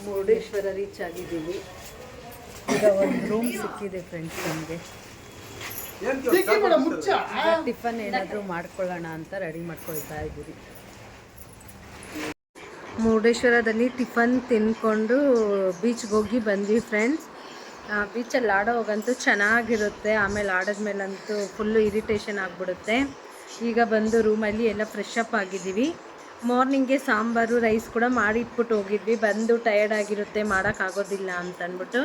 Murudeshwar reach ಆಗಿದ್ದೀವಿ. ಈಗ ಒಂದು ರೂಮ್ ಸಿಕ್ಕಿದೆ ಫ್ರೆಂಡ್ಸ್ ನಮಗೆ. ಟಿಫನ್ ಏನಾದರೂ ಮಾಡ್ಕೊಳ್ಳೋಣ ಅಂತ ರೆಡಿ ಮಾಡ್ಕೊಳ್ತಾ ಇದ್ದೀವಿ. ಮುರುಡೇಶ್ವರದಲ್ಲಿ ಟಿಫನ್ ತಿನ್ಕೊಂಡು ಬೀಚ್ಗೆ ಹೋಗಿ ಬಂದ್ವಿ ಫ್ರೆಂಡ್ಸ್. ಬೀಚಲ್ಲಿ ಆಡೋವಾಗಂತೂ ಚೆನ್ನಾಗಿರುತ್ತೆ, ಆಮೇಲೆ ಆಡೋದ್ಮೇಲಂತೂ ಫುಲ್ಲು ಇರಿಟೇಷನ್ ಆಗಿಬಿಡುತ್ತೆ. ಈಗ ಬಂದು ರೂಮಲ್ಲಿ ಎಲ್ಲ ಫ್ರೆಶ್ ಅಪ್ ಆಗಿದ್ದೀವಿ. ಮಾರ್ನಿಂಗ್ಗೆ ಸಾಂಬಾರು ರೈಸ್ ಕೂಡ ಮಾಡಿ ಇಟ್ಬಿಟ್ಟು ಹೋಗಿದ್ವಿ. ಬಂದು ಟಯರ್ಡ್ ಆಗಿರುತ್ತೆ, ಮಾಡೋಕ್ಕಾಗೋದಿಲ್ಲ ಅಂತಂದ್ಬಿಟ್ಟು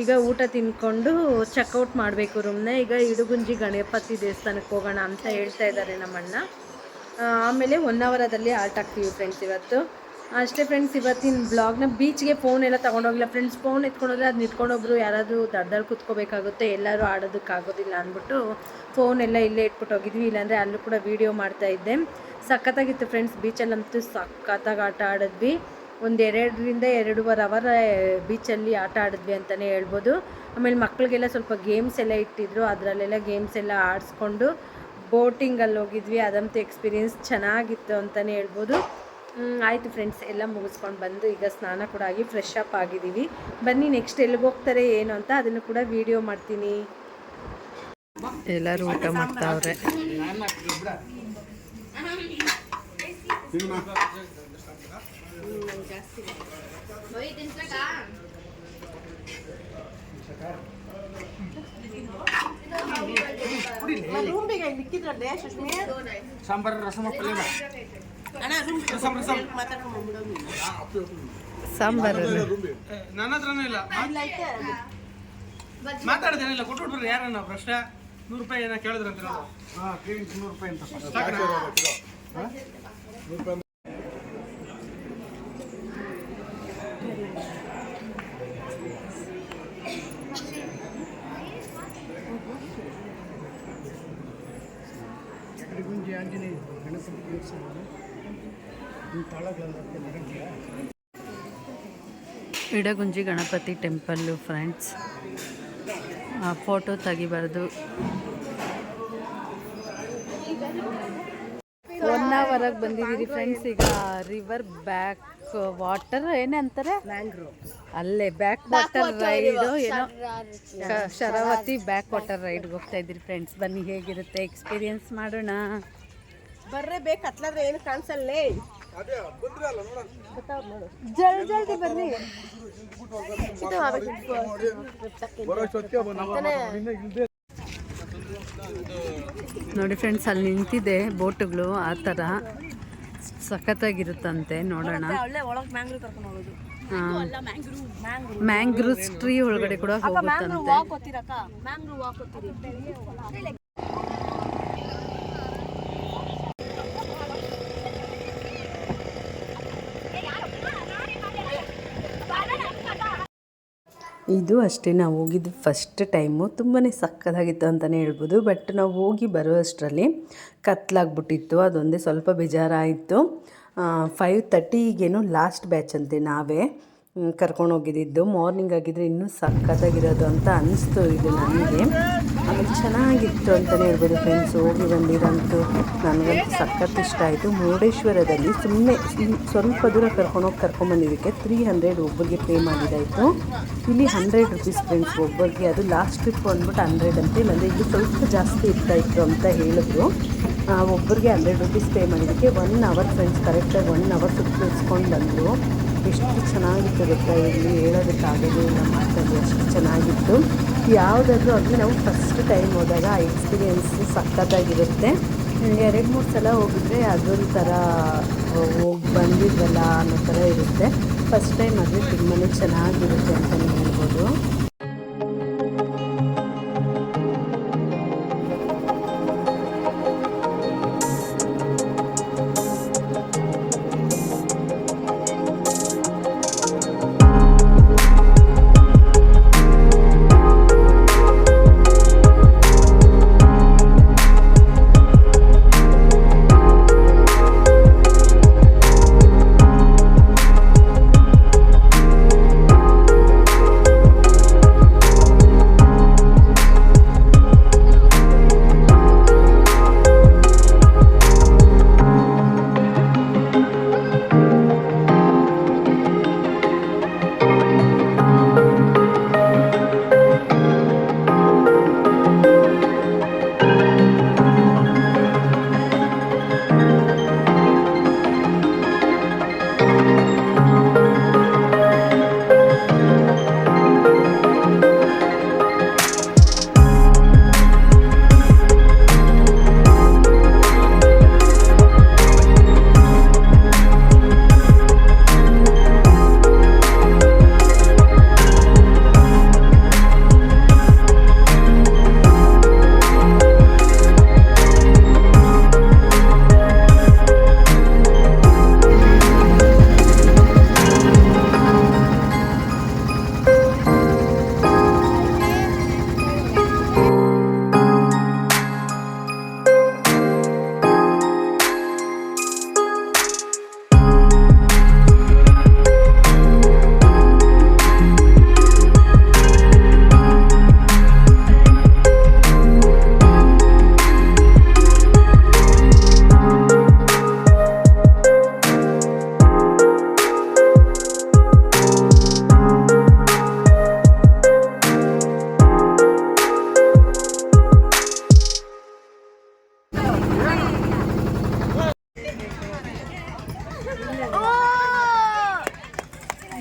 ಈಗ ಊಟ ತಿನ್ಕೊಂಡು ಚೆಕ್ಔಟ್ ಮಾಡಬೇಕು ರೂಮ್ನ. ಈಗ ಇಡುಗುಂಜಿ ಗಣಪತಿ ದೇವಸ್ಥಾನಕ್ಕೆ ಹೋಗೋಣ ಅಂತ ಹೇಳ್ತಾ ಇದ್ದಾರೆ ನಮ್ಮಣ್ಣ. ಆಮೇಲೆ 1 ಅವರದಲ್ಲಿ ಆಲ್ಟ್ ಆಗ್ತೀವಿ ಫ್ರೆಂಡ್ಸ್ ಇವತ್ತು. ಅಷ್ಟೇ ಫ್ರೆಂಡ್ಸ್, ಇವತ್ತಿನ ಬ್ಲಾಗ್ನ ಬೀಚ್ಗೆ ಫೋನ್ ಎಲ್ಲ ತೊಗೊಂಡೋಗಿಲ್ಲ ಫ್ರೆಂಡ್ಸ್. ಫೋನ್ ಎತ್ಕೊಂಡೋದ್ರೆ ಅದು ನಿಂತ್ಕೊಂಡೊಬ್ರು ಯಾರಾದರೂ ದಡ್ಡಲ್ಲಿ ಕೂತ್ಕೋಬೇಕಾಗುತ್ತೆ, ಎಲ್ಲರೂ ಆಡೋದಕ್ಕಾಗೋದಿಲ್ಲ ಅಂದ್ಬಿಟ್ಟು ಫೋನ್ ಎಲ್ಲ ಇಲ್ಲೇ ಇಟ್ಬಿಟ್ಟು ಹೋಗಿದ್ವಿ. ಇಲ್ಲಾಂದರೆ ಅಲ್ಲೂ ಕೂಡ ವೀಡಿಯೋ ಮಾಡ್ತಾಯಿದ್ದೆ. ಸಖತ್ತಾಗಿತ್ತು ಫ್ರೆಂಡ್ಸ್. ಬೀಚಲ್ಲಂತೂ ಸಖತ್ತಾಗಿ ಆಟ ಆಡಿದ್ವಿ. ಒಂದು 2.5 ಅವರ್ ಬೀಚಲ್ಲಿ ಆಟ ಆಡಿದ್ವಿ ಅಂತಲೇ ಹೇಳ್ಬೋದು. ಆಮೇಲೆ ಮಕ್ಕಳಿಗೆಲ್ಲ ಸ್ವಲ್ಪ ಗೇಮ್ಸ್ ಎಲ್ಲ ಇಟ್ಟಿದ್ರು, ಅದರಲ್ಲೆಲ್ಲ ಗೇಮ್ಸ್ ಎಲ್ಲ ಆಡಿಸ್ಕೊಂಡು ಬೋಟಿಂಗಲ್ಲಿ ಹೋಗಿದ್ವಿ. ಅದಂತೂ ಎಕ್ಸ್ಪೀರಿಯೆನ್ಸ್ ಚೆನ್ನಾಗಿತ್ತು ಅಂತಲೇ ಹೇಳ್ಬೋದು. ಆಯಿತು ಫ್ರೆಂಡ್ಸ್, ಎಲ್ಲ ಮುಗಿಸ್ಕೊಂಡು ಬಂದು ಈಗ ಸ್ನಾನ ಕೂಡ ಆಗಿ ಫ್ರೆಶ್ ಅಪ್ ಆಗಿದ್ದೀವಿ. ಬನ್ನಿ ನೆಕ್ಸ್ಟ್ ಎಲ್ಲಿಗೆ ಹೋಗ್ತಾರೆ ಏನು ಅಂತ ಅದನ್ನು ಕೂಡ ವೀಡಿಯೋ ಮಾಡ್ತೀನಿ. ಎಲ್ಲರೂ ಊಟ ಮಾಡ್ತಾವ್ರೆ. ಸಾಂಬಾರು ರಸಮ ಪಲ್ಯ ಸಾಂಬಾರು ನನ್ನ ಹತ್ರನೂ ಇಲ್ಲ, ಮಾತಾಡೋದೇನಿಲ್ಲ. ಕೊಟ್ಬಿಟ್ರೆ ಯಾರನ್ನ ಪ್ರಶ್ನೆ 100 ರೂಪಾಯಿ ಏನೋ ಕೇಳಿದ್ರಂತ. 100 ರೂಪಾಯಿ ಅಂತ ಆಂಜನೇಯ ಗಣಪತಿ ದೇವಸ್ಥಾನ Idagunji Ganapati temple friends. Photo ತೆಗಿಬಾರ್ದು. 1 ಅವರಾಗಿ ಬಂದಿದ್ದೀರಿ ಫ್ರೆಂಡ್ಸ್. ಈಗ ರಿವರ್ ಬ್ಯಾಕ್ ವಾಟರ್ ಏನೇ ಅಂತಾರೆ, ಅಲ್ಲೇ ಬ್ಯಾಕ್ ವಾಟರ್ ರೈಡು ಏನೋ ಶರಾವತಿ ಬ್ಯಾಕ್ ವಾಟರ್ ರೈಡ್ಗೆ ಹೋಗ್ತಾ ಇದ್ದೀರಿ ಫ್ರೆಂಡ್ಸ್. ಬನ್ನಿ ಹೇಗಿರುತ್ತೆ ಎಕ್ಸ್ಪೀರಿಯನ್ಸ್ ಮಾಡೋಣ. ಬರ್ರೆ ಬೇಕು ಹತ್ಲಾದ್ರೆ ಏನು ಕಾಣಿಸಲ್ಲೇ. ಜಲ್ದಿ ಬರ್ರಿ. ನೋಡಿ ಫ್ರೆಂಡ್ಸ್, ಅಲ್ಲಿ ನಿಂತಿದೆ ಬೋಟುಗಳು, ಆ ಥರ ಸಖತ್ತಾಗಿರುತ್ತಂತೆ. ನೋಡೋಣ. ಮ್ಯಾಂಗ್ರೂವ್ಸ್ ಟ್ರೀ ಒಳಗಡೆ ಕೂಡ ಹೋಗುತ್ತಂತೆ. ಇದು ಅಷ್ಟೇ, ನಾವು ಹೋಗಿದ್ದು ಫಸ್ಟ್ ಟೈಮು. ತುಂಬಾ ಸಕ್ಕತ್ತಾಗಿತ್ತು ಅಂತಲೇ ಹೇಳ್ಬೋದು. ಬಟ್ ನಾವು ಹೋಗಿ ಬರೋ ಅಷ್ಟರಲ್ಲಿ ಕತ್ಲಾಗ್ಬಿಟ್ಟಿತ್ತು, ಅದೊಂದೇ ಸ್ವಲ್ಪ ಬೇಜಾರಾಯಿತು. 5:30ಗೇನು ಲಾಸ್ಟ್ ಬ್ಯಾಚ್ ಅಂತೆ ನಾವೇ ಕರ್ಕೊಂಡು ಹೋಗಿದ್ದು. ಮಾರ್ನಿಂಗ್ ಆಗಿದ್ದರೆ ಇನ್ನೂ ಸಕ್ಕತ್ತಾಗಿರೋದು ಅಂತ ಅನಿಸ್ತು ಇದು ನನಗೆ. ಆಮೇಲೆ ಚೆನ್ನಾಗಿತ್ತು ಅಂತಲೇ ಹೇಳ್ಬೋದು ಫ್ರೆಂಡ್ಸ್. ಹೋಗಿ ಬಂದಿರೋಂತೂ ನನಗಂತೂ ಸಖತ್ ಇಷ್ಟ ಆಯಿತು. ಮುರುಡೇಶ್ವರದಲ್ಲಿ ಸುಮ್ಮನೆ ಸ್ವಲ್ಪ ದೂರ ಕರ್ಕೊಂಬಂದಿದ್ದಕ್ಕೆ 300 ಒಬ್ಬರಿಗೆ ಪೇ ಮಾಡಿದಾಯಿತು. ಇಲ್ಲಿ 100 ರೂಪೀಸ್ ಫ್ರೆಂಡ್ಸ್ ಒಬ್ಬರಿಗೆ. ಅದು ಲಾಸ್ಟ್ ಟ್ರಿಪ್ ಅಂದ್ಬಿಟ್ಟು 100 ಅಂತೆ. ಇಲ್ಲಾಂದರೆ ಇಲ್ಲಿ ಸ್ವಲ್ಪ ಜಾಸ್ತಿ ಇರ್ತಾಯಿತ್ತು ಅಂತ ಹೇಳಿದ್ರು. ಒಬ್ಬರಿಗೆ 100 ರೂಪೀಸ್ ಪೇ ಮಾಡಿದ್ದಕ್ಕೆ 1 ಅವರ್ ಫ್ರೆಂಡ್ಸ್, ಕರೆಕ್ಟಾಗಿ 1 ಅವರ್ ಸುತ್ತಿಸ್ಕೊಂಡು ಬಂದರು. ಎಷ್ಟು ಚೆನ್ನಾಗಿತ್ತು ಗೊತ್ತಾ, ಇಲ್ಲಿ ಹೇಳೋದಕ್ಕಾಗೋದು ಇಲ್ಲ ಮಾತಲ್ಲಿ, ಅಷ್ಟು ಚೆನ್ನಾಗಿತ್ತು. ಯಾವುದಾದ್ರೂ ಆಗಲಿ ನಾವು ಫಸ್ಟ್ ಟೈಮ್ ಹೋದಾಗ ಆ ಎಕ್ಸ್ಪೀರಿಯೆನ್ಸು ಸಖತ್ತಾಗಿರುತ್ತೆ. 2-3 ಸಲ ಹೋಗಿದ್ರೆ ಅದೊಂಥರ ಹೋಗಿ ಬಂದಿದ್ವಲ್ಲ ಅನ್ನೋ ಥರ ಇರುತ್ತೆ. ಫಸ್ಟ್ ಟೈಮ್ ಆದರೆ ತುಂಬಾ ಚೆನ್ನಾಗಿರುತ್ತೆ ಅಂತಲೇ ಹೇಳ್ಬೋದು.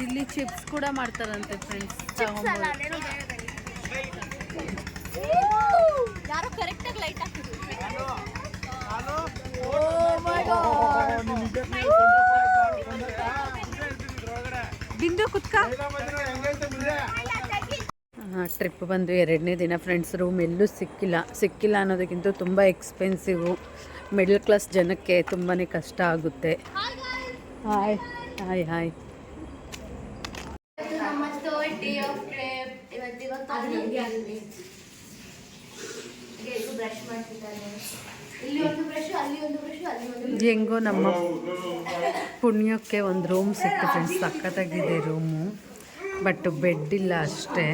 ಇಲ್ಲಿ ಚಿಪ್ಸ್ ಕೂಡ ಮಾಡ್ತಾರಂತೆ ಫ್ರೆಂಡ್ಸ್. ಯಾರೋ ಕರೆಕ್ಟಾಗಿ ಲೈಟ್ ಹಾಕಿದ್ರು. ಬಿಂದು ಕುತ್ಕ. ಟ್ರಿಪ್ ಬಂದು 2ನೇ ದಿನ ಫ್ರೆಂಡ್ಸ್. ರೂಮ್ ಎಲ್ಲೂ ಸಿಕ್ಕಿಲ್ಲ ಅನ್ನೋದಕ್ಕಿಂತ ತುಂಬ ಎಕ್ಸ್ಪೆನ್ಸಿವು. ಮಿಡಲ್ ಕ್ಲಾಸ್ ಜನಕ್ಕೆ ತುಂಬಾ ಕಷ್ಟ ಆಗುತ್ತೆ. Hi hi hi. ಹೆಂಗೋ ನಮ್ಮ ಪುಣ್ಯಕ್ಕೆ ಒಂದು ರೂಮ್ ಸಿಕ್ತು ಫ್ರೆಂಡ್ಸ್. ಸಖತ್ತಾಗಿದೆ ರೂಮು, ಬಟ್ ಬೆಡ್ ಇಲ್ಲ ಅಷ್ಟೇ.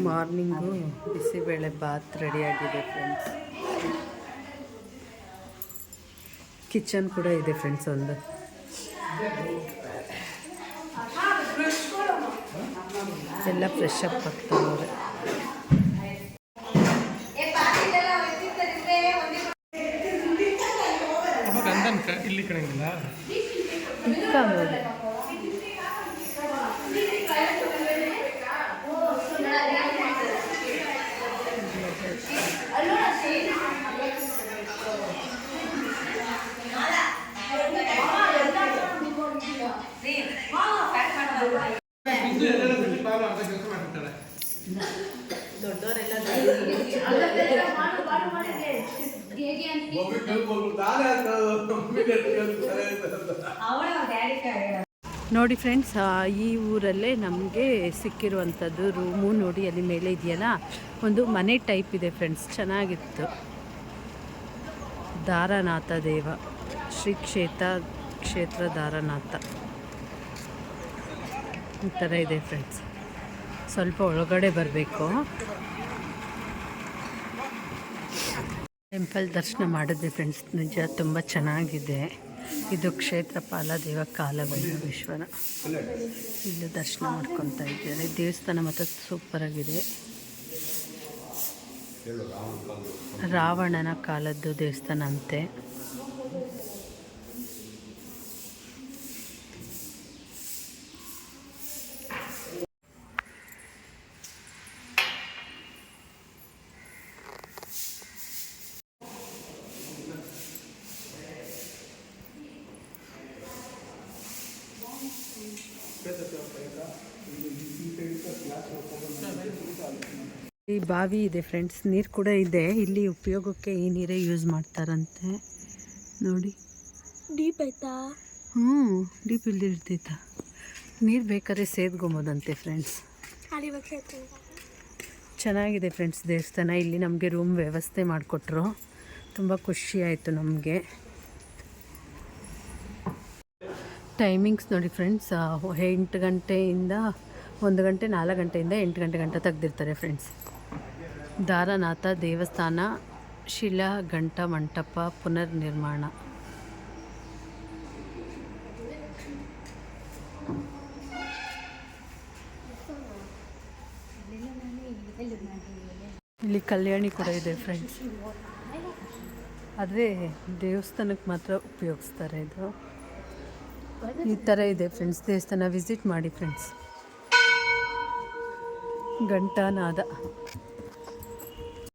ಮಾರ್ನಿಂಗು ಬಿಸಿಬೇಳೆ ಬಾತ್ ರೆಡಿಯಾಗಿದೆ ಫ್ರೆಂಡ್ಸ್. ಕಿಚನ್ ಕೂಡ ಇದೆ ಫ್ರೆಂಡ್ಸ್. ಒಂದು ಎಲ್ಲ ಫ್ರೆಶ್ ಅಪ್ ಆಗ್ತಾವ್ರೆ. ಇಲ್ಲಿ ಕಣಂಗಿಲ್ಲ ನೋಡಿ ಫ್ರೆಂಡ್ಸ್, ಈ ಊರಲ್ಲೇ ನಮಗೆ ಸಿಕ್ಕಿರುವಂಥದ್ದು ರೂಮು. ನೋಡಿ ಅಲ್ಲಿ ಮೇಲೆ ಇದೆಯಲ್ಲ, ಒಂದು ಮನೆ ಟೈಪ್ ಇದೆ ಫ್ರೆಂಡ್ಸ್. ಚೆನ್ನಾಗಿತ್ತು. ದಾರನಾಥ ದೇವ ಶ್ರೀ ಕ್ಷೇತ್ರ ದಾರನಾಥ ಈ ಥರ ಇದೆ ಫ್ರೆಂಡ್ಸ್. ಸ್ವಲ್ಪ ಒಳಗಡೆ ಬರಬೇಕು. ಟೆಂಪಲ್ ದರ್ಶನ ಮಾಡಿದ್ವಿ ಫ್ರೆಂಡ್ಸ್. ನಿಜ ತುಂಬ ಚೆನ್ನಾಗಿದೆ. ಇದು ಕ್ಷೇತ್ರಪಾಲ ದೇವ ಕಾಲಭೈರವೇಶ್ವರ. ಇಲ್ಲಿ ದರ್ಶನ ಮಾಡ್ಕೊತಾ ಇದ್ದಾರೆ. ದೇವಸ್ಥಾನ ಮಾತ್ರ ಸೂಪರಾಗಿದೆ. ರಾವಣನ ಕಾಲದ್ದು ದೇವಸ್ಥಾನ ಅಂತೆ. ಈ ಬಾವಿ ಇದೆ ಫ್ರೆಂಡ್ಸ್. ನೀರು ಕೂಡ ಇದೆ. ಇಲ್ಲಿ ಉಪಯೋಗಕ್ಕೆ ಈ ನೀರೇ ಯೂಸ್ ಮಾಡ್ತಾರಂತೆ. ನೋಡಿ ಡೀಪ್ ಆಯ್ತಾ? ಡೀಪ್ ಇಲ್ದಿರ್ತೈತಾ? ನೀರು ಬೇಕಾದ್ರೆ ಸೇದ್ಕೊಬೋದಂತೆ ಫ್ರೆಂಡ್ಸ್. ಚೆನ್ನಾಗಿದೆ ಫ್ರೆಂಡ್ಸ್ ದೇವಸ್ಥಾನ. ಇಲ್ಲಿ ನಮಗೆ ರೂಮ್ ವ್ಯವಸ್ಥೆ ಮಾಡಿಕೊಟ್ರು. ತುಂಬ ಖುಷಿ ಆಯಿತು ನಮಗೆ. ಟೈಮಿಂಗ್ಸ್ ನೋಡಿ ಫ್ರೆಂಡ್ಸ್, 8 ಗಂಟೆಯಿಂದ 1 ಗಂಟೆ, 4 ಗಂಟೆಯಿಂದ 8 ಗಂಟೆ ಗಂಟ ತೆಗೆದಿರ್ತಾರೆ ಫ್ರೆಂಡ್ಸ್. ದಾರನಾಥ ದೇವಸ್ಥಾನ ಶಿಲಾ ಗಂಟ ಮಂಟಪ ಪುನರ್ನಿರ್ಮಾಣ. ಇಲ್ಲಿ ಕಲ್ಯಾಣಿ ಕೂಡ ಇದೆ ಫ್ರೆಂಡ್ಸ್. ಆದರೆ ದೇವಸ್ಥಾನಕ್ಕೆ ಮಾತ್ರ ಉಪಯೋಗಿಸ್ತಾರೆ. ಇದು ಈ ಥರ ಇದೆ ಫ್ರೆಂಡ್ಸ್ ದೇವಸ್ಥಾನ. ವಿಸಿಟ್ ಮಾಡಿ ಫ್ರೆಂಡ್ಸ್. ಘಂಟಾನಾದ